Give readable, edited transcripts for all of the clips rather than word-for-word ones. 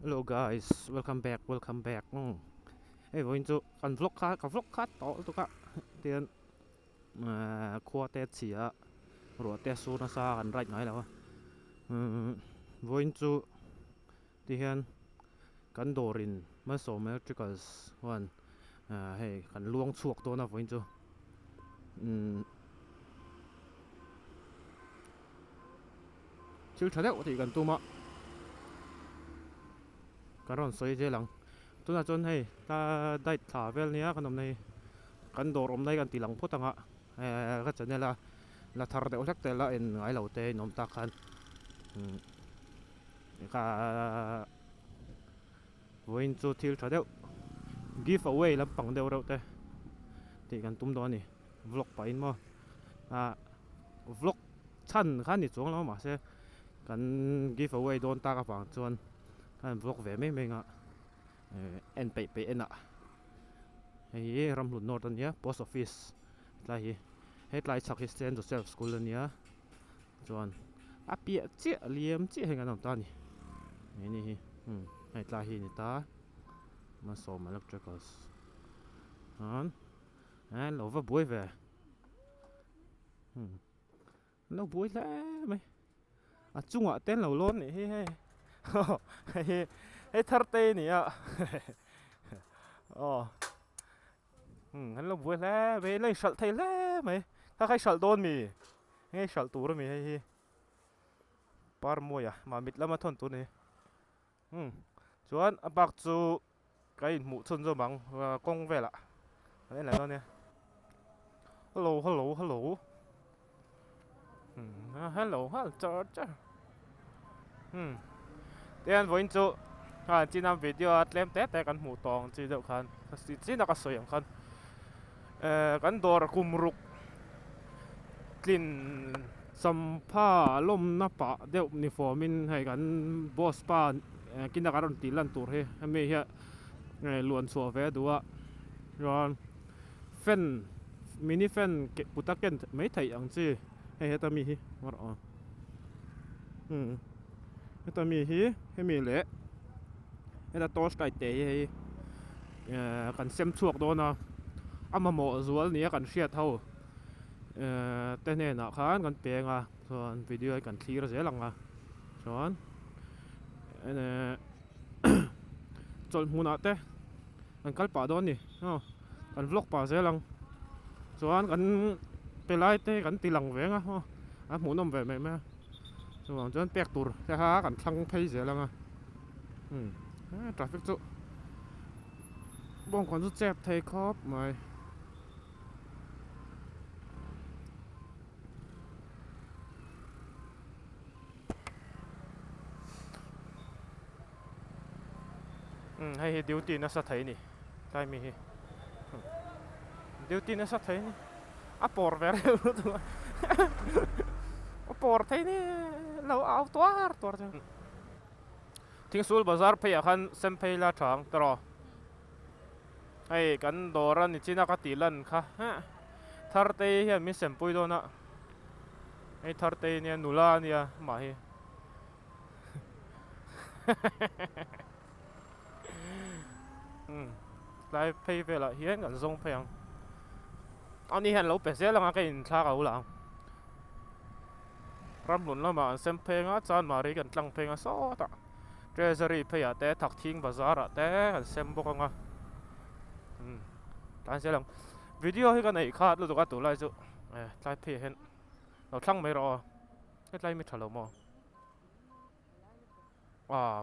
Hello guys, welcome back. Hey, voi chu kan vlog khat to tu ka tian khua te chia ro te su na sa kan right ngai lawa. Voi chu ti hian kan dorin ma so electricals wan hey kan luang chuak to na voi chu. Chil thadeu ti kan tu ma kan ron soi je lang. Tu na chon hey ta dai tha vel nia kan om nei kan dor om nei kan ti lang photanga ka chanela la thar de olak te la en ngai lo te nom ta khan ka voin chu thil tha deuh give away lam pang deuh reuh te ti kan tum do ni vlog pa in mo vlog chan khan ni chuang lo ma se kan give away don ta ka pang chuan kan vlog ve me me nga en pe en a hei ram hlun north ania post office lai hi headline chak hi stand joseph school ania chuan a pia chi liam chi henga nom ta ni ni hi hei tla hi ni ta ma som electricals han lo va buai ve lo buai la mai a chunga ten lo lon ni hi hei hei thar te ni a hắn lo buai la ve lai sal thei la mai ta khai sal don mi ngay sal tu ra mi hei par moya mà mít lama thon tu ni chuan a bak chu cái mu chun zo mang kong ve la đấy là nó nè hello hello cha tiền voin chu chỉ nam video tlem te kan mu tong chi deuh khan chi na ka soyang khan kan dor kumruk tlin sampha lom na pa deuh ni formin hai kan boss pa kin da karon ti lan tur he me hi luan so ve duwa ron fan mini fan ke putaken mấy thầy ang chi he ta mi hi war on ta mi hi he mi le he ta tos kai te hi kan sem chuak do na ama mo zual ni kan hriat ho te ne na khan kan pe nga chuan video kan thlir ze langa chuan ene chol huna te kan kal pa don ni kan vlog pa ze lang chuan kan pelai te kan tilang ve nga a mu nom ve me me chuan chuan pek tur te ha kan thlang phei ze langa traffic chu bong kon chu chep thei khop mai hay duty na sa thei ni tai mi hi duty na sa thei ni a por ver tu a por thei ni lo au toar thing sul bazar phei khan sem phei la thang tro hay kan doran ni china ka tilan kha thar te hi mi sem pui do na ai thar te ni nula nia ma hi lai phei về lại hiến gần sông phèn anh đi hẹn lâu bể xe là cái in xa cầu làng ram lún là mà xem phèn á chan mà đi gần trăng phèn á số ta treasury phei à té thạc thiên bazaar à té gần xem bốc nga tan xe lang video hi cái này khát luôn cái tủ lại chứ lai phei hẹnเราทั้งไม่รอให้ไล่ไม่ถล่ม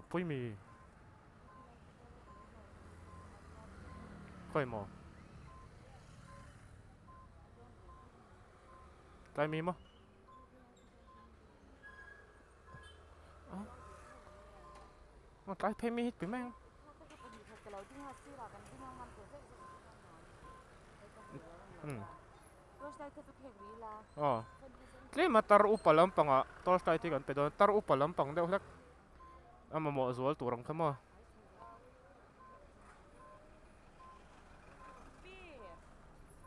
ปุ้ยมีค่อยมอไล่มีมั้ยไล่เพย์มีฮิตไปแม่งkli ma tar upalam panga tor stai ti kan pe don tar upalam pang deuh hlek ama mo zual turang khama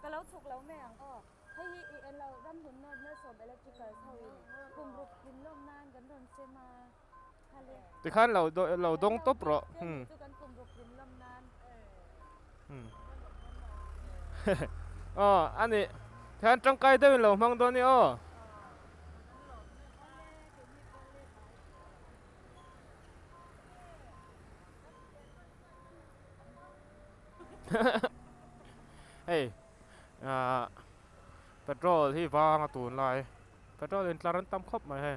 kalau chuk lau me ang hei hi en lau ram hun no ne som electrical thau kum ruk kin lom nan kan ron sema ทะเล ติคันเราดงตบเหรอ เจ้าอยู่กันกลุ่มรบกลุ่มลำนาน อ๋ออันนี้แทนจังไกได้เรามังตัวนี้อ๋อเฮ้ยอ่าเปโตรที่วางตูนลายเปโตรเล่นลารันตั้มครบไหมเฮ้ย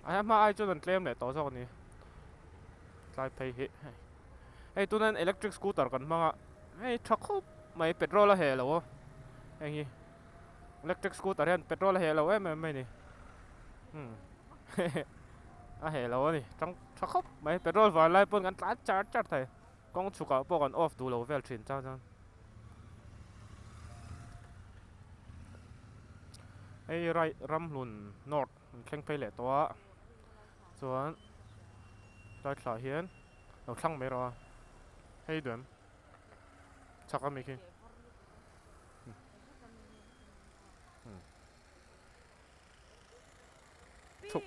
ไอ้มาไอ้จุดนั้นเคลมเนี่ยต่อจากนี้ลายไปเฮ้ยเฮ้ยตัวนั้นอิเล็กทริกสกูตเตอร์กันมั้งอ่ะเฮ้ยชักครบไม่เปโตรละเหรอวะอย่างงี้อิเล็กทริกสกูตเตอร์เห็นเปโตรละเหรอเว้ยไม่นี่อืม à hệ lâu nè trong chắc khóc mấy petrol vào lại bơm ngắn chát chát chát thầy con chụp cả bộ còn off đủ lâu về chuyển choไอ้ไรรำลุนนอร์ดแข่งไปแหละตัวส่วนได้สาเฮียนเราช่างไม่รอให้เดือนชักก็ไม่คิดฉุก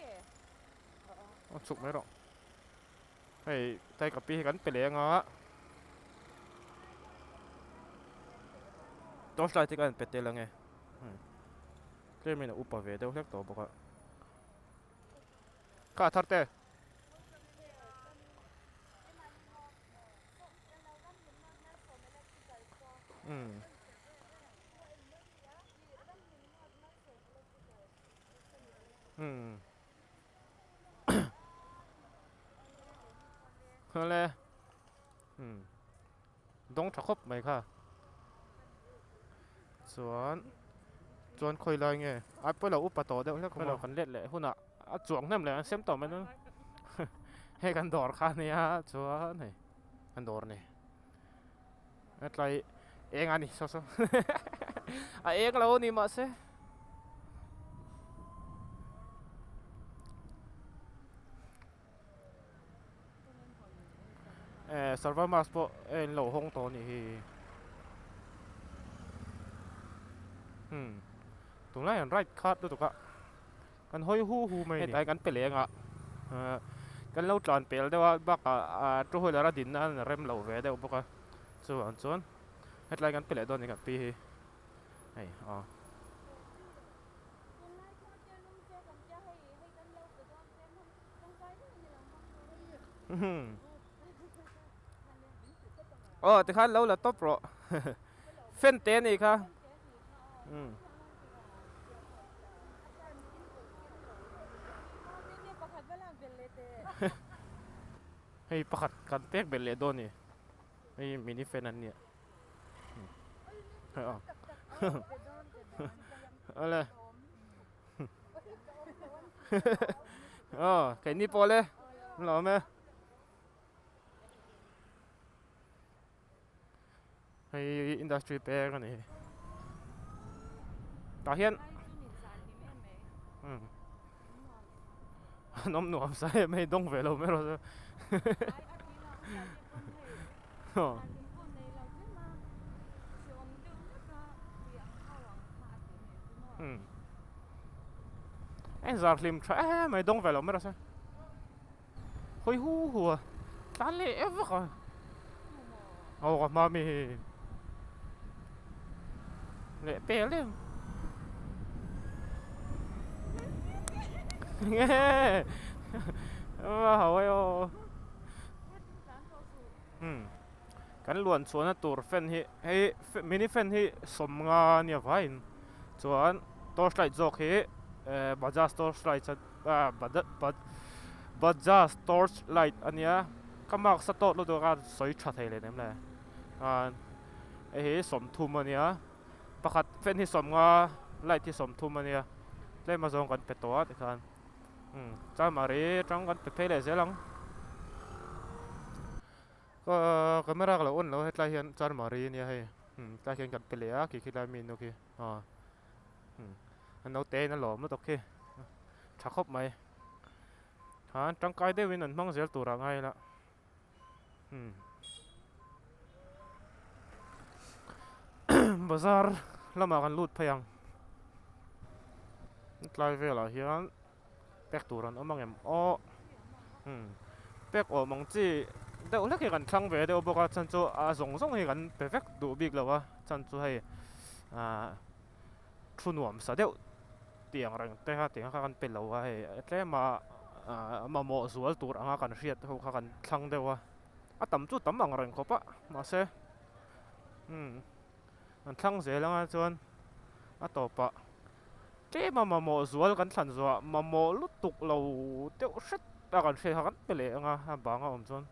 ฉุกไม่หรอกให้ใจกับปีกันไปเลยงะตัวสไลด์ที่กันเป็ดเตลังไงเรื่องมันอุปเวทเดี๋ยวเล็กตัวบอกว่าข้าทัดเต้อืมอืมอะไรอืมดงชักครบไหมค่ะส่วนคุยเลยไงอ่ะเพื่อเราอุปโตเดี๋ยวเราคันเล็ดเลยหุ่นอ่ะจวงนั่นเลยเซมต่อมันนึงให้กันดอร์ค่ะเนี่ยส่วนนี่กันดอร์นี่อะไรเองอันนี้ซะอ่ะเองเรานี่มาเสserver mas poเราห้องตัวนี่ตรงนั้นไรคาดด้วยตุกะกันห้อยหูไม่ได้กันเปลี่ยนอ่ะกันเล่าจานเปลี่ยนได้ว่าบักตัวหัวละดินนั่นเริ่มเหล่าเวได้อุปกรณ์ส่วนให้รายกันเปลี่ยนตัวนี้กับปีไอ้อ๋ออ๋อแต่ขั้นเราละต๊อปโปรเฟ้นเต้นอีกค่ะให้ประคัดกันเป๊กเป็นเลดโดนี่ให้มินิเฟนนั่นเนี่ยอ๋ออะไรอ๋อแค่นี้พอเลยหรอแม่ให้อินดัสทรีแปลกันนี่ตาเฮียนน้ำหนวมใส่ไม่ต้องเวลาไม่รู้จะไอ้ซาร์ลิมใช่ไม่ต้องเวลาไม่รู้จะคุยหัวตาเล่เอฟก็เอาออกมามีเละเปรี้ยวเลยเงี้ยว้าวโอ้กันล้วนส่วนตัวเฟนให้มินิเฟนให้สมงานเนี่ยไว้ส่วนตัวสไลด์จอกให้บัจจัสตัวสไลด์บัจจัสตัวสไลด์อันเนี้ยก็มักสต๊อตรู้ตัวกันสวยชัดเลยนั่นแหละไอ้สมทุมอันเนี้ยประคัดเฟนที่สมงาไลท์ที่สมทุมอันเนี้ยได้มาส่งกันเป็นตัวที่กันจ้ามารีจังกันไปเลยเสียหลังก็ไม่รักเราอ้นเราให้ใครเห็นจ้ามารีเนี่ยให้ใครเห็นกันไปเลยคิดอะไรมีโอเคอันเอาเตะนั่นหล่อไม่ตกเคชักครบไหมจังไกได้วินนั่นมั่งเสียตัวรังไงละบาซาร์แล้วมากันลูดพยังไกลเวลาเฮียนแปกตัวรันเอามั่งเอ็มอ๋อ เป็กโอมองจีเดี๋ยวเล็กกันทั้งเวเดี๋ยวบอกว่าฉันจะส่งให้กันเ e อร์เฟกดูบิ๊กแล้ววะฉันจะให้ทุนหวมซะเดี๋ยวเตียงแรงแต่ฮะเตียงข้ากันเป็นแล้ววะให้แค่มาโมสวลตัวอ่างกันเสียดเขาข้ากันทั้งเดียววะต่ำจุดต่ำบางแรงเขาปะมาเซ่มันทั้งเสียแล้วอ่ะจวนต่อปะเจ้มาโมสวลกันสันสัวมาโมลุตุกเราเดี๋ยวเสร็จกันเสียกันไปเลยอ่ะบางอ่ะผมจวน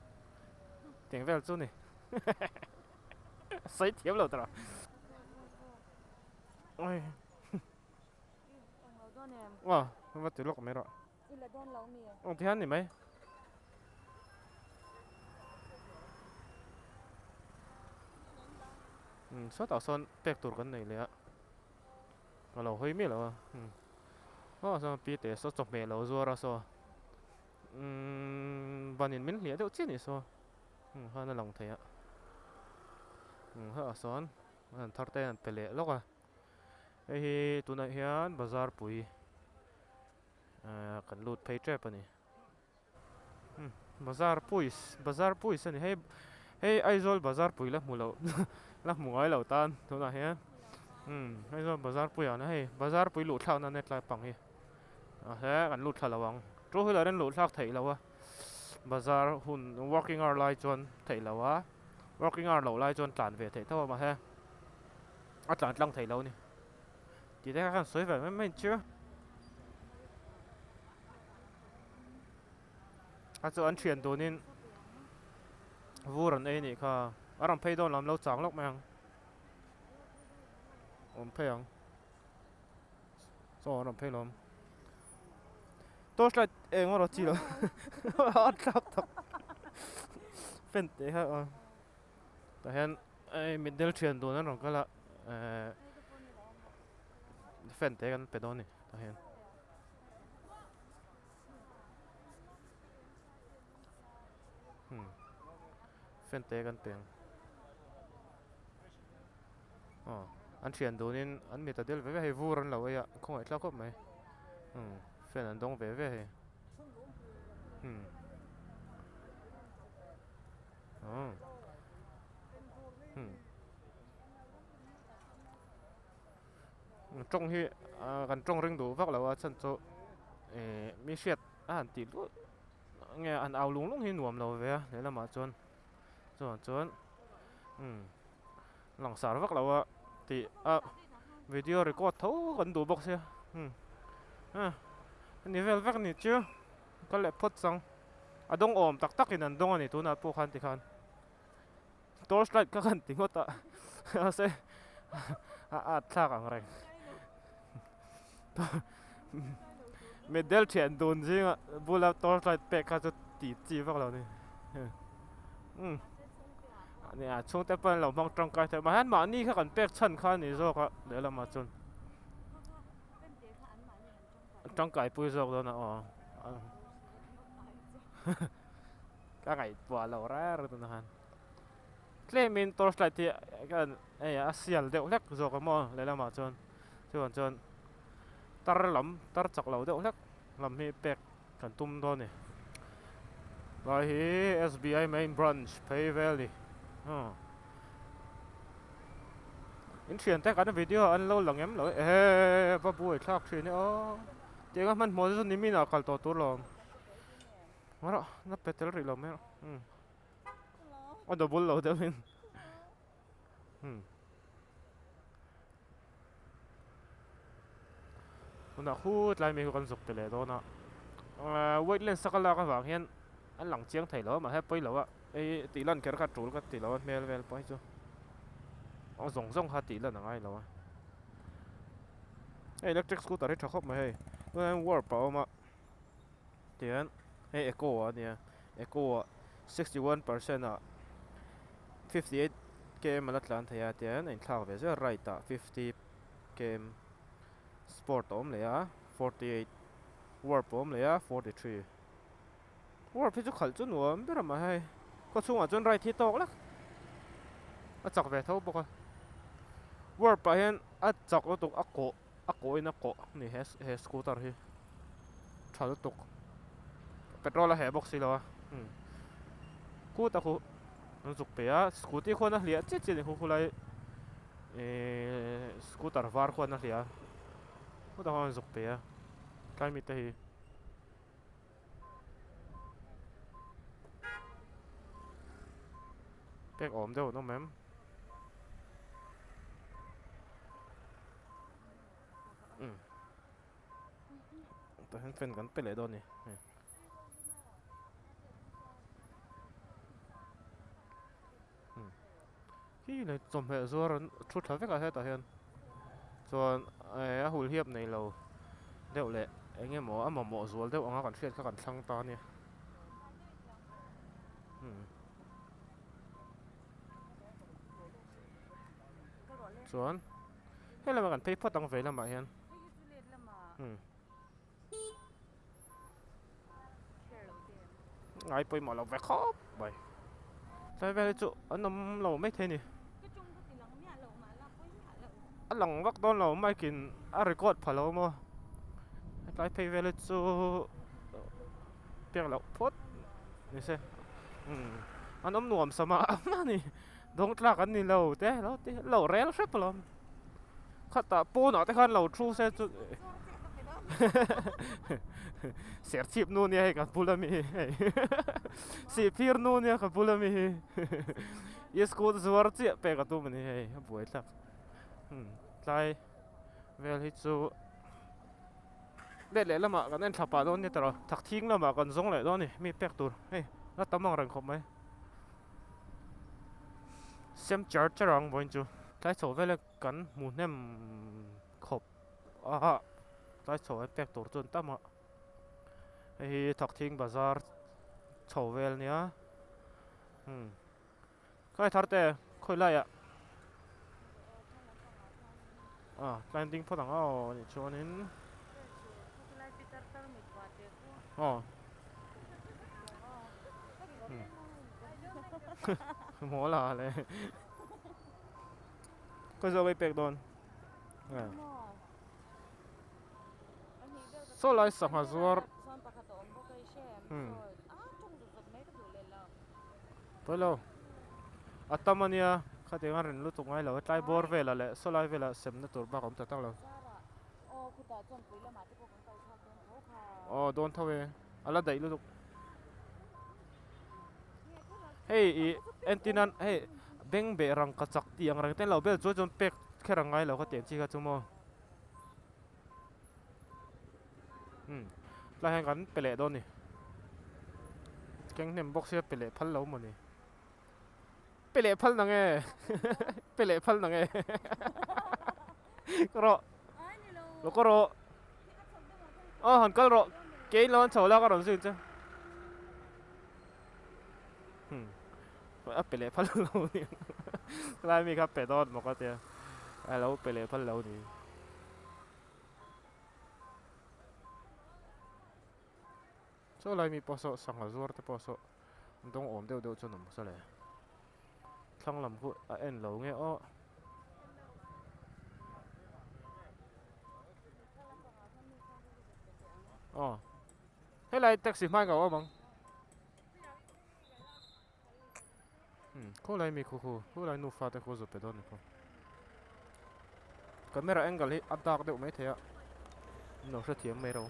เตียงเวลจุนนี่ใส่เทียบเราตระโอ้ย ông lâu đó nè ว้าว่าจะลอกไม่รอ đi là đón lâu mì องที่ฮันนี่ไหมสวัสดีส่วนเป็กตัวกันไหนเลยอะเราเฮ้ยไม่เหรออ๋อส่วนปีเตะสจบเมล์ซัวเราซัววันนี้มิ้นเหลียเดี๋ยวเจ้านี่ซัวเขานั่นลองเทียเขาส่วนทัดเต้นไปเลยแล้วก็ไอ้ตัวนั้นเฮียนบาซาร์ปุยกันลูดเพย์เจ็บปะนี่บาซาร์ปุยสินี่ให้ไอโซลบาซาร์ปุยละมูเราละมูไอเราตันตัวนั้นเฮียไอโซลบาซาร์ปุยอ่ะนะให้บาซาร์ปุยลูดเท่านั้นเน็ตไลน์ปังเฮียแค่กันลูดเท่าระวังรู้ให้เราเล่นลูดเท่าไทยแล้ววะบาซาร์หุ่น working hour ไลน์จนไทยแล้ววะ working hour เราไลน์จนตานเวทไทยเท่ามาแค่ตานตั้งไทยแล้วนี่ทีแรกกันสวยแบบไม่เชื่อจะอันเชียนตัวนี้วูรันเอนี่ค่ะอารมณ์เพย์โดนลำเราจังลกมั้งเพย์ยังสอารมณ์เพย์ลมตัวสไลด์เองว่าเราจีแล้วอัดครับเป็นเตะครับแต่เห็นไอ้มิดเดิลเชียนตัวนั้นเราก็ละเป็นเตะกันไปโดนนี่แต่เห็นเป็นเตะกันเปียงอันเชียนตัวนี้อันมีแต่เดิลไปให้วูรันเราไอ้อะคงไอ้เจ้าก็ไม่เป็นอันตรงไปให้จงที่กันจงเร่งดูพักแล้วว่าฉันจะมีเสียดอาหารติดไงอันเอาลุงที่หนวมเราเว้ยเดี๋ยวเรามาจนหลังสารพักเราว่าติวิดีโอรีคอร์ดเท่ากันดูบอกเสียอันนี้เวลพักนี่เจ้าก็เลยพูดสั่งดงอมตักอินันดงอันนี้ตัวน่ะพวกขันติขันตัวสไลด์ก็ขันติงก็ตะเสียท่ากันแรงเมดเดลเชียนโดนจริงอ่ะบุลาตัวสไลด์เป็กเขาจะตีจีพวกเราเนี่ยนี่ช่วงแต่เป็นเรามองตรงกันแต่มาหันมานี่เขากันเป็กชั้นข้านี่โซ่ก็เดี๋ยวเรามาจนตรงไก่ปุยโซ่ตัวน่ะก็ไงตัวเราแร่ตัวนั้นเคลมินตัวสไลด์ที่กันอาเซียนเดี๋ยวเล็กโซ่ก็มองเดี๋ยวเรามาจนตาลำตาจักเราเดี๋ยวเล็กลำมีเป็กกันตุ้มตัวนี่ไปที่ SBI Main Branch Pay Valleyอินเชียนแต่กันวิดีโออันเราหลังเอ็มเลยป้าบุ้ยคลากชีนี่เจ้ามันมอสนี่มีนักขัลตัวลมมาละนับเป็ดเตอร์ลมไหมดับเบิลเราเดี๋ยวมินมันคู่ไล่มีคนสุกเตเลยตัวน่ะเวทเล่นสักลาก็ฝังเห็นอันหลังเชียงไทยแล้วมาให้ไปแล้วอะไอ้ตีลั่นแค่ขัดจูก็ตีแล้วเมลไปจ้ะส่งหาตีลั่นอะไรแล้วไอ้ electric scooter ที่ชอบเข้ามาให้เมื่อวอร์ปเอามาเดี๋ยวไอ้ echo เนี่ย echo 61% 58 game มาลัดล้านเทียเดี๋ยวไอ้ข้าวเบสจะไรต่อ50 game sport อมเลย48 warp อมเลย43 warp พี่จะขัดจนหัวไม่ทำมาให้ก็ช่วงจนไรที่โตแล้วจักเวทเท่าบอกว่า warp ไปเห็นจักรถตุกอินโกนี่เฮสกูตาร์ฮีชาร์ตตุก petrol là hè box xí lo cú ta khu nó dục bể scooty khoan nó liệt chết chết khu khu lại scooter var khoan nó liệt cú ta khoan dục bể cái mi tới cái ổm đâu nó mềm ta hắn phân gắn bên lại đâu nè cái này trộm hệ rồi chút tháo với cả hết ta hen rồi hùl hiệp này lâu đều lệ anh em mỏ rồi đều ông còn phiền các con sang to nè rồi hay là mà còn pay phốt tăng về là mà hen ngay bây mà lâu về khó vậy tại về chỗ anh nằm lâu mấy thế nè anh lòng vắt đón lâu mấy kín record phải lâu mà cái pay về chỗ tiếng lâu phốtนี่สิอันน้ำหน่วมสมามานี่ดงตรักอันนี้เราแต่เราเร็วใช่ปะล่ะข้าตาปูหน่อยแต่ขันเราทรูเส้นจุดเสียชีพนู่นเนี่ยกับพูดละมีสีพีร์นู่นเนี่ยกับพูดละมียีสกูดสวรรค์เจี๊ยบไปกับตัวมันนี่ป่วยสักไล่เวลฮิจูเด็ดเลยละมากันนั่นทับปะโดนเนี่ยตลอดถักทิ้งละมากันซงเลยโดนนี่มีแป๊กตัวเฮ้ยแล้วตั้มมองรังคบไหมเซมจัดจะรังบ่อยจูไล่โฉบไปเลยกันหมุนเนี่ยขบไล่โฉบแป๊กตัวจนตั้มอ่ะไอ้ถักทิ้งบาซาร์โฉบเวลเนี่ยก็ไอ้ทัดแต่ค่อยไล่อ่ะแลนดิ้งพอตั้งนี่ชัวนินหมอลาเลยก็จะไปเปกโดนโซไลสังหารซัวร์ไปแล้วอัตมาเนี่ยข้าเดี๋ยวงานเรียนรู้ตรงไหนแล้วใช้บอร์เวลเลยโซไลเวลเซมนั่นตัวบ้าผมจะตั้งแล้วโดนเท่าไหร่อะไรได้รู้ตุกเฮ้ยเอ็นตินันเฮ้ยเบ่งเบรังกระจักตีอย่างไรแต่เราเบลจนเป็กแค่รังไงเราก็เตียนจีกันจุ่มแล้วให้กันเปเล่โดนนี่แกงเนมบ็อกเซียเปเล่พันเราหมดนี่เปเล่พันนังเอเปเล่พันนังเอก็รอแล้วก็รอหันก็รอเกย์เราเฉาแล้วก็รอสิจ้ะเปเล่พันเราเนี่ยไล่มีครับเปโดนบอกว่าเตี้ยไอ้เราเปเล่พันเรานี่โซ่ไล่มีปอสสังหารซัวร์แต่ปอสมันต้องอมเดียวจนหนุ่มซะเลยทั้งลำพูเอ็นเราเงี้ยให้ไล่แท็กซี่ไม่กับว่ามั้งคู่ไล่มีคู่ไล่นูฟาแต่คู่สุดไปโดนนี่พอก็ไม่ระแองกันที่อัดดักเดี๋ยวไม่เทียหนูเสียไม่รู้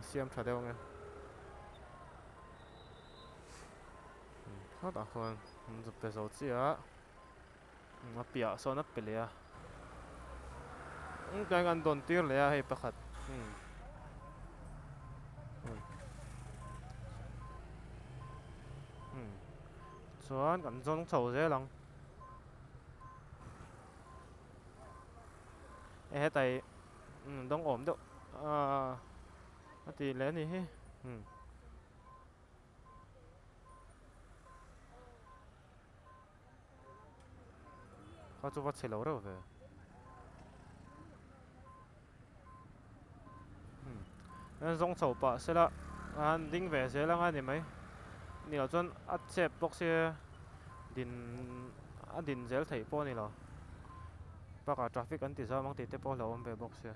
เสียมถ่ายเดียวไงเขาต่างคนมันจะเป็นโซเชียลมาเปียโซนับไปเลยการกันโดนตีเลยให้ประคัดส่วนกันจนโฉเสียหลังแต่ต้องอมด้วยตีแล้วนี่เขาจะวัดเฉลยแล้วเหรอนั่นต้องโฉปะเสร็จแล้วดิ้งแหวเสร็จแล้วงั้นเห็นไหมนี่เราจนอัดเจ็บบอกเสียดินเซลถ่ายป้อนี่เหรอปากกาทราฟิกอันที่สามบางทีเตป้อเราไปบอกเสีย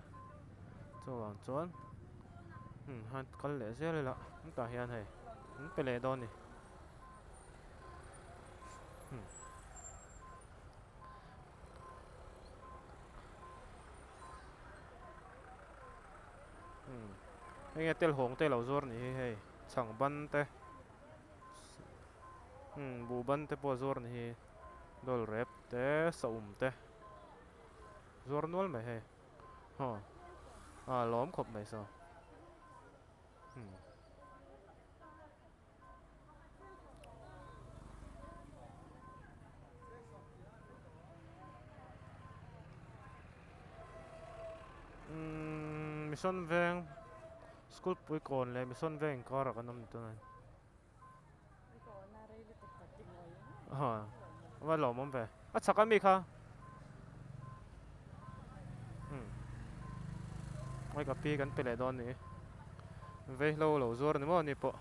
จวนฮันกันเลยเสียเลยละ ta hiền hay phải lệ đòn này anh nghe tel hong tel lâu rồi này hay chẳng ban te bu ban te po rồi này dol rep te saum te rồi nuol mày hay ha à lõm khop mày sao mission veng school pui kon le mission veng kar kan nam tu nan Ikaw na rin ito pati ngayon. ha wa lo mom ve a chaka mi kha ai ka pi kan pe le don ni ve lo lo zor ni mo ni po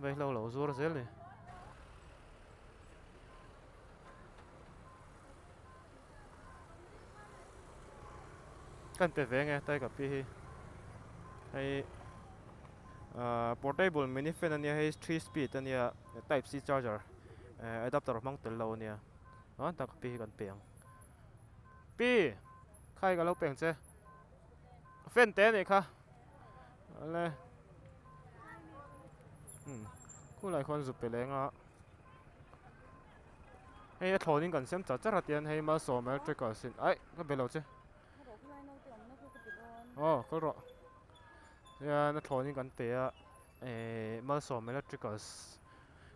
ve lo zor zel ni kan pe ve nge tai ka pi hi ai portable mini fan ania hay 3 speed ania type C charger adapter mang tel lo ania ta ka pi kan peng pi khai ka lo peng che fan te ni kha le ku lai khon zu pe le nga hay thonin kan sem cha cha ra tian hay ma so ma tre ka sin ai ka be lo che Ito kulay na ito. Ano ko kapitoon? oh ko ro ya na thonin kan pe a ma so ma electricals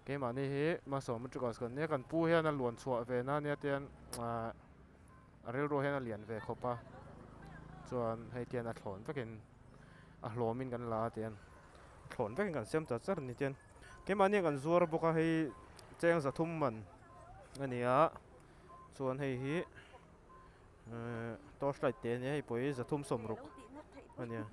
cái mà này hi mà số một chút cái này cần pu hiện là luồn chua về na này tiền real ro hiện là liền về khop pa chuan hay tiền là thốn với cái lo min kan la tiền thốn với cái kan xem chặt chặt này tiền cái mà này kan zuar boka hay cheng za thum man anh à chuan hay hi torchlight tiền này hay poi za thum som ruk anh à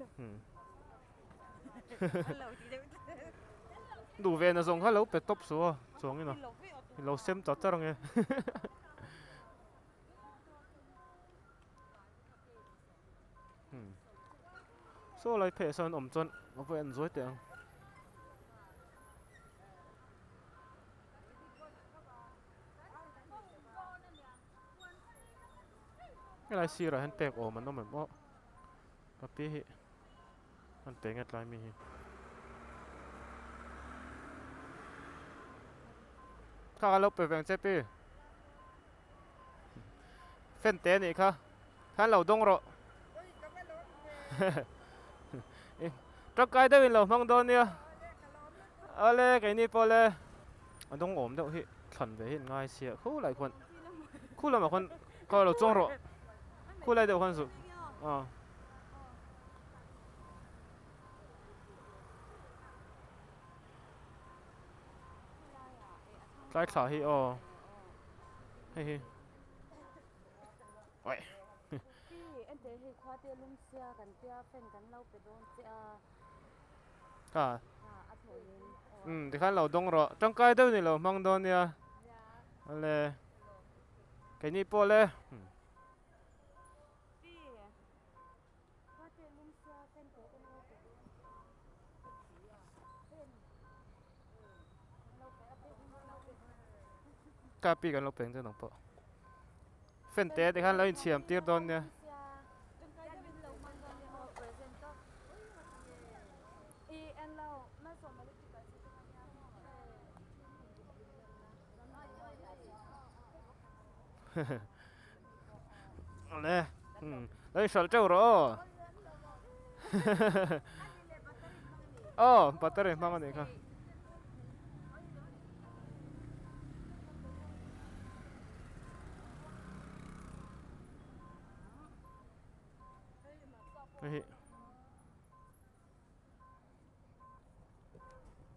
đủ về là dùng hello pet top số xuống cái nào lâu xem chặt chặt nghe số lại phải sơn ẩm chân nó phải ăn dối tiền cái này xì rồi hắn tẹt ổ mà nó mình bỏ cái pi hắn tẹt ngay lại mìnhข้าลบไปแบ่งเจ็บปีเฟ้นเต้นี่ค่ะท่านเราดงรอตะไคร้ได้เป็นเรามังโดนเนี่ยอะไรกันนี่พอเลยดงอมเดี๋ยวฮิขันไปฮิง่ายเสียคู่หลายคนคู่ละมาคนก็เราจงรอคู่อะไรเดี๋ยวคนสุดใกล้ขาฮิอ๋อเฮ้ยโอ้ย Pi, ente hi khwa te lung sia kan tia fen kan lau pe don sia ก็ a thonin. ที่ขั้นเราดงรอจังไกลเดี๋ยวนี้เรามังโดนเนี่ยอะไรกันนี่พอเลย Pi, khwa te lung sia fen te kan lau pe don. Fen. Lau pe a pe lau pe. กล้าปีกันเราเป็นเจ้าหน้าปะเฟ้นเต้ที่ขั้นเราเฉียมตีร์โดนเนี่ย Jung kai da bin lau man don ya ho present to. I en lau ma so ma le ti ka si kan ya. อะไรแล้วชอลเจ้ารออ๋อปัตเตอร์เองมังอันนี้ค่ะเฮ้ย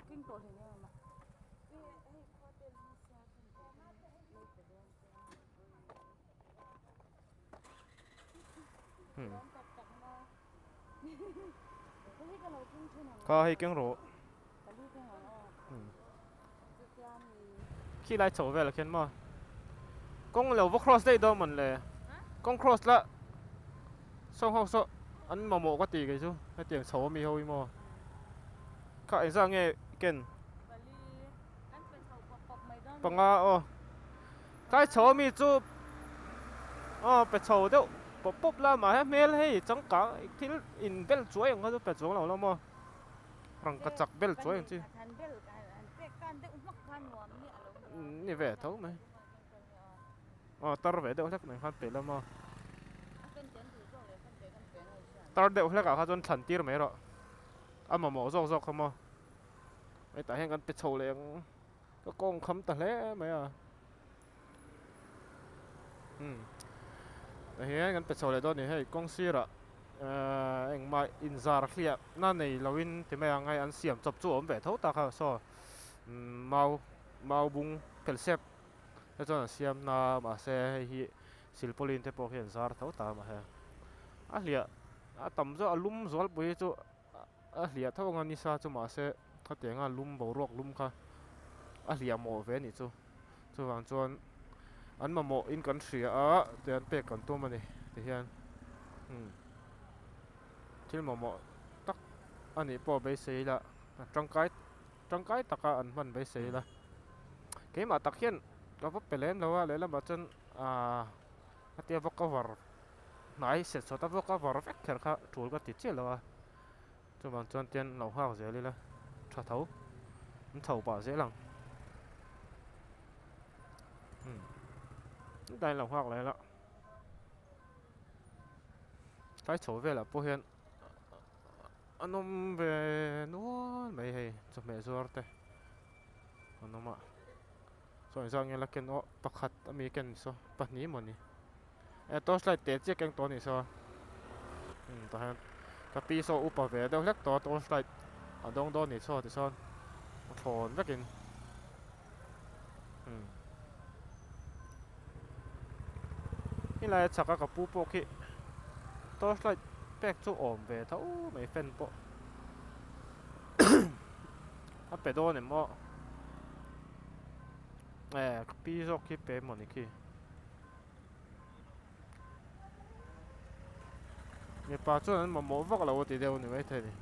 Kinh tổ thì nha mà. Pi, hi khwa te lung sia fen te kan lau pe don sia. ก็ให้เก่งรู้ขี้ไล่โฉบไปละเข็นมั้งกงเหลวว่า cross ได้ดอมันเลยกง cross ละส่งห้องส่งอันมาโมก็ตีกันชูให้เตียงโฉมีเขาอีโม ka anh sang nghe ken và li ăn phải thầu bọc mày đó panga o cái chỗ mi chu pe chỗ đâu bop bop la mà hết mail hay chẳng cả thì in bel chuối ông có pe chuối nào mà răng cái chặt bel chuối chứ thành bel cái anh bé can đấy mắc can nuông nhẹ luôn như vậy thấu mày tar về đâu chắc này phát pe la mà cái chuyện thì rồi cái chuyện này tar đâu chắc cả chọn thành tir mấy rồi mà mỏ rau không màไอ้แต่ให้กันไปโชว์เลยก็โกงคำแต่แล้วไหมแต่เฮ้ยกันไปโชว์เลยตอนนี้ให้กงซีระเอ็งมาอินซาร์เคลียนั่นในเราวินที่ไม่ยังไงอันเสียมจับจู่ผมแบบเท่าตาเขาซอเมาบุงเพลเซฟแล้วจนเสียมนามาเซ่ให้ศิลปลินเทปโอเห็นซาร์เท่าตามาเฮ้อะเหลียต่ำจู่อารมณ์สวลปุยจู่เหลียเท่างานนิสาจู่มาเซ่เขาเตียงอ่ะลุ่มบ่รวกลุ่มค่ะเหลียหมอเวนี่จู่วางจวนอันมาหมออินกันเสียเดี๋ยวเป็กกันตัวมันนี่เดี๋ยวที่หมอตักอันนี้พอไปเสียละจังไกตักอันมันไปเสียละเกมตักเขียนเราพบไปเล่นแล้วว่าเล่นแล้วมาจนเตียบก็วาร์ไหนเสร็จสุดท้ายก็วาร์แฟกเกอร์ค่ะถูกก็ติดเชื้อแล้วว่าจู่วางจวนเตียนเราห้าวเสียเลยละชาเท้ามันเท้าป่าเสียหลังđây là hoặc lại đó cái chỗ về là bố hiện anh ông về nó mấy hay cho mẹ rồi thế anh ông ạ rồi sao nghe là cái nó bạc hạt mi cái số bạc ní mà nè tôi lại tết chiếc cáiตัวนี้ sao tao hay cái pi số upa về đâu lắc tôi lại ở đông đó này sao thì sao thồn rất kinhนี่แหละชักกับปูโปกิตัวสไลด์แบกจู่อ่อมไปเท่าไม่เฟ้นโปถ้าไปโดนเนี่ยมั้งปีศกที่เป็นหมดนี่คือเนี่ยป้าจู่นั้นมันมั่วฟักเราตีเดียวนี่ไว้เท่านี้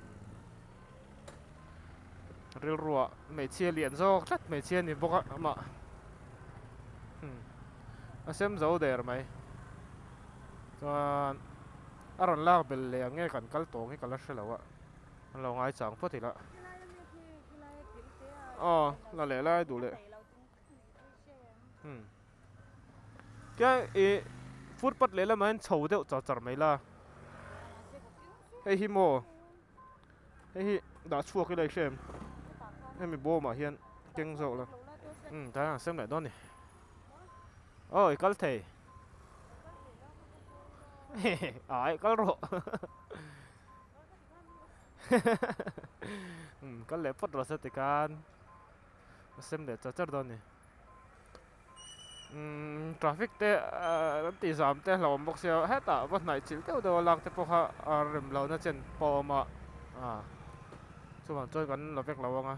เรียรัวไม่เชียร์เหรียญโซ่ชัดไม่เชียร์นี่บอกอะมาเซมโซ่เดอร์ไหมอารอนลากเป็นเลี้ยงไงกันกัลโตงกันลักษณะว่าเราง่ายจังพอดีละเราเลี้ยงดูเลยแกฟุตปัดเลี้ยงมันเฉาเดียวจะจัดไม่ละเฮ้ยฮิโมเฮ้ยด่าชัวร์กันเลยเชมให้มีโบมาเฮียนเก่งสุดละแต่เซมไหนด้านนี่กัลเทai có rộ có lẽ phát rồi sẽ thì can xem để cho đó này traffic te tí giảm te lòng bốc xeo hết à vẫn này chỉ tiêu đồ lạc te poha rem lâu nó trên po mà số bằng chơi gần là việc lâu à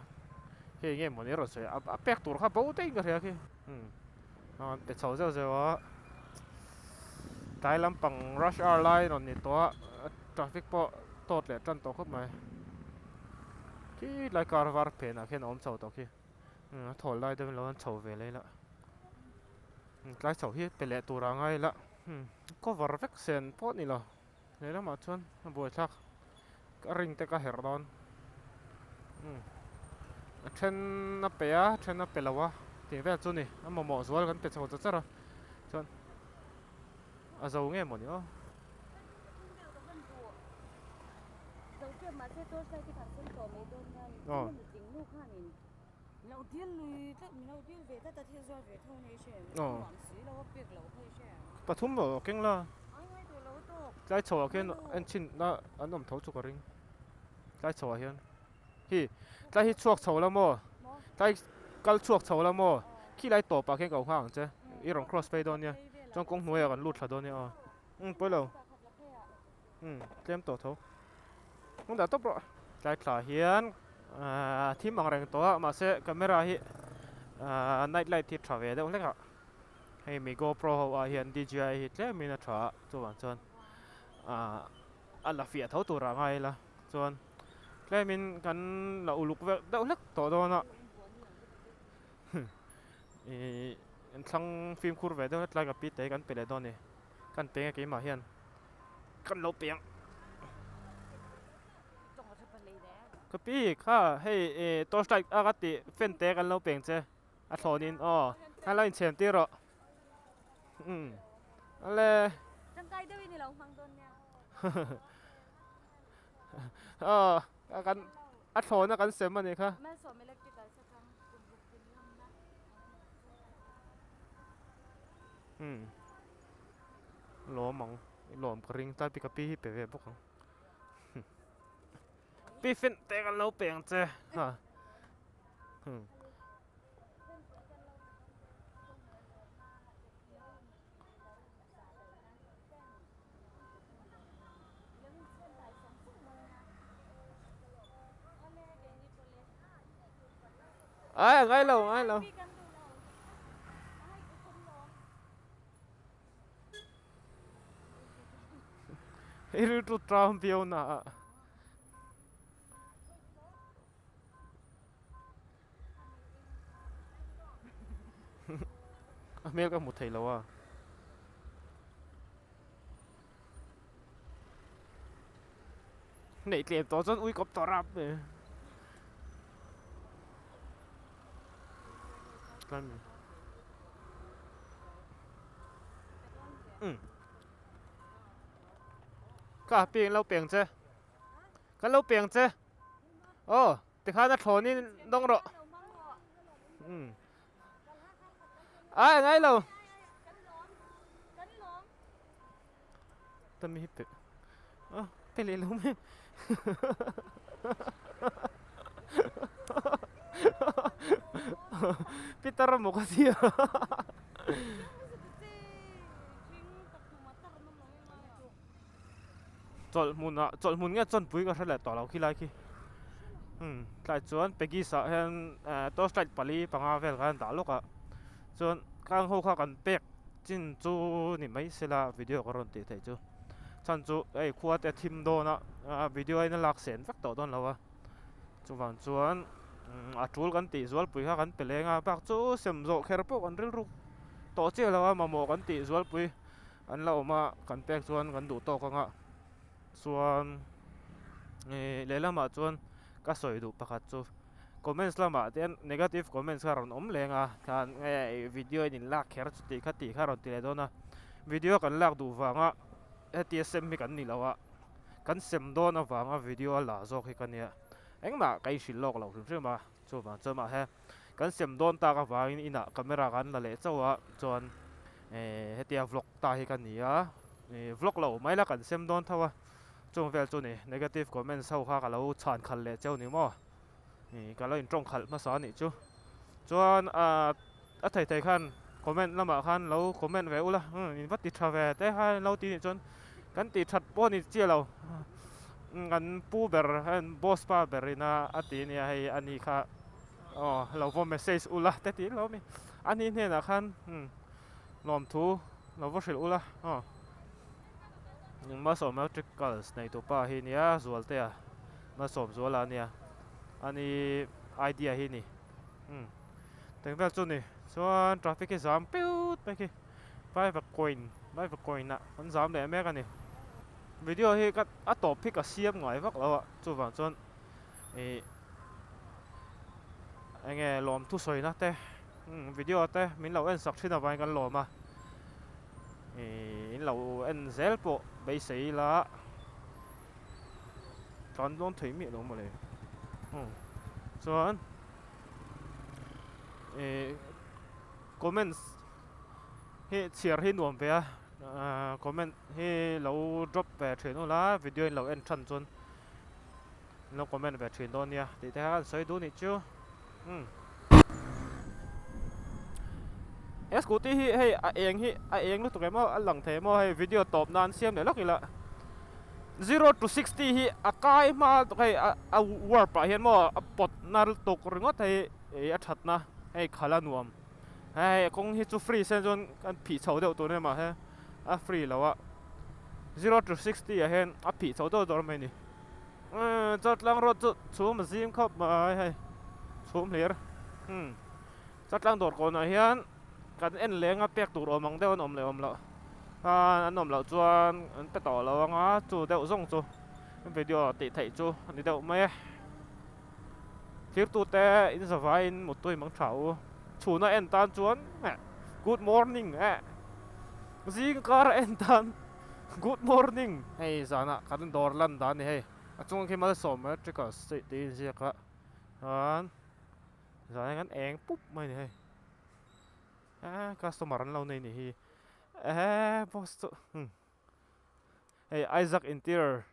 khi nghe một rồi sẽ bẹt tụt khá bấu tinh cái thế để cháu rồi cái lắm bằng rush hour line rồi này to traffic po tốt lệ chân to khóc mày khi lại car var pen à khi nó ôm chầu to khi thổi lại đây là chầu về lấy lại cái chầu hiเป็นlệตัวra ngayละก็ var vek sen poนี่เหรอเนี่ยแล้วมาชวนบัวชักก็ริงแต่ก็เห็นดอนเทรนนับเปียเทรนนับเปียแล้ววะที่แบบจุนี่อันหมอสวยกันเป็นชาวจะละชวนgiàu nghe một nữa đầu tiên mà xe tôi xây cái thằng sân cỏ mấy đôi nha mình tính lúc ha mình đầu tiên người ta đầu tiên về ta theo dõi về thâu này xe quản sĩ lâu việc lâu hơi xe bà thúng mở kinh la ai ngay từ lâu to cái chầu kia anh chín na anh nằm thấu chụp cái ring cái chầu hiền cái hi chuộc chầu là mò cái chuộc chầu là mò khi lại tổ bà cái cầu hàng chứ iron crossfade đó nha trong công nuôi còn lụt là đâu nè bữa lâu thêm tổ thấu cũng đã tốt rồi cái khả hiến thím bằng rèn tổ mà sẽ camera hi night light thì trả về đâu lấy cả hay mình GoPro hiến DJI hi thế mình trả cho bạn chân là phía thấu tổ ra ngay là chân cái mình cần là lục về đậu lắc tỏ đó nọ sang phim kur về đó lại gặp pít đấy cần phải để đó này cần tiếng cái mà hiền cần lâu tiếng cái pí ha hey tôi strike agak ti fan te cần lâu tiếng chứ à thôi nín hay là xem tí rồi ale Trong cây đó ini lòng phăng tôn nha. cần à thôi nó cần xem mà này ha Mà số electrical sa kang kumbukin lang na. lỗ mỏng lỗ kering ta bị cái pí bị về bốc pí fan te cần lâu tiếng chứ ha ngay lâu iru tu tram pion na Mel ka một thầy lâu à này tiệm to rất ui cọp to rap này cả pieng lâu pieng chứ cái lâu pieng chứ thì khá là thốn đi đông rồi ngay lâu tâm hít tự cái lấy lâu mấy Peter mo kasi chol mun nghe chon pui ka thale to lo khi lai khi lại chuan pegi sa hen to strike pali panga vel kan da loka chuan kang ho kha kan pek chin chu ni mai sela video karon ti thei chu chan chu ei khuat e thim do na video ai na lak sen vak to don lawa chu wang chuan a tul kan ti zual pui kha kan pelenga bak chu sem zo kher po kan ril ru to che lawa ma mo kan ti zual pui an la oma kan pek chuan kan du to ka nga chuan lelama chuan ka soi du pakhat chu comments lama ten negative comments karon om lenga kan video in lak kher chu ti khati karon ti le dona video kan lak du wanga ATSM mi kan ni lawa kan sem don awanga video la zo khi kan ya engma kai shilok lo thum ma chu ma chama he kan sem don ta ka wangin ina camera kan la le chawa chuan hetia vlog ta hi kan nia vlog lo mai la kan sem don thawa chung vel chu ni negative comments sau kha ka lo chan khal le cheu ni mo ka lo in trong khal ma sa ni chu chuan a thei khan comment lama khan lo comment ve ula in wat ti thave te ha lo ti ni chuan kan ti that po ni chia lo kan pu ber han boss pa berina ati ni hai ani kha lo vo message ula te ti lo mi ani ne na khan lom thu lo vo shil ula nhưng mà số metricals này tụ pa hi nia zual te mà số zual ania ani idea hi ni tiếng vel chu ni chuan traffic ki jam piu pe ki vai va coin na an jam le me ka ni video hi ka a topic a siam ngai vak lo chu wang chuan anh nghe lom thu soi na te video te min lo en sak thina vai kan lo ma in lo en zel po bei sei la kan don thei mi lo ma le chuan comments he share hi nuam ve comment he lo drop về thuyền la video lo en chan chun lo comment về thuyền don nia ti ta soi du ni chu scooty hi hey a eng lu to mo a lang the mo hey video top nan siam le lokila 0 to 60 hi a kai ma to kai a war pa hian mo a pot nar to ringot hey a that na hey khala nuam hey kong hi chu free sen jon kan phi chho deuh to ne ma he a free lawa 0 to 60 a hen a phi chho do dor mai ni จัดลังรถชูมาซิมครับมาให้ชูมเหลียร์จัดลังโดดก่อนหน่อยเฮียนกันเอ็นเลี้ยงอ่ะเปียกตูดอมมังเดียวอมเลยอมแล้วอันอมแล้วจวนอันไปต่อแล้วงะจูเดียวส่งจูไปเดียวติดไถจูอันนี้เดียวไม่คลิปตูแต่อินสไฟน์หมดตัวมังเฉาชูน่าเอ็นตันจวนแหม Good morning ziing kar en tan Good morning hey sana kan dor lan dan ni hey achung khi mal som ma trika se tin sia ka an sana kan eng pup mai ni hey customer an lo nei ni hi boss to hey Isaac interior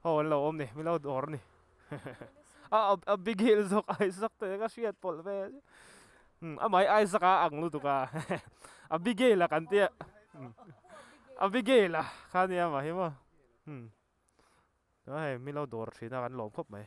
ho an lo om ni mi lo dor ni a big hill zok Isaac te ka shiat pol ve amai Isaac a ang lu tu ka Abigail lah kan dia. Abigail lah kan dia mah himo. Đó mi lâu đồ thì ta kan lom khop mày.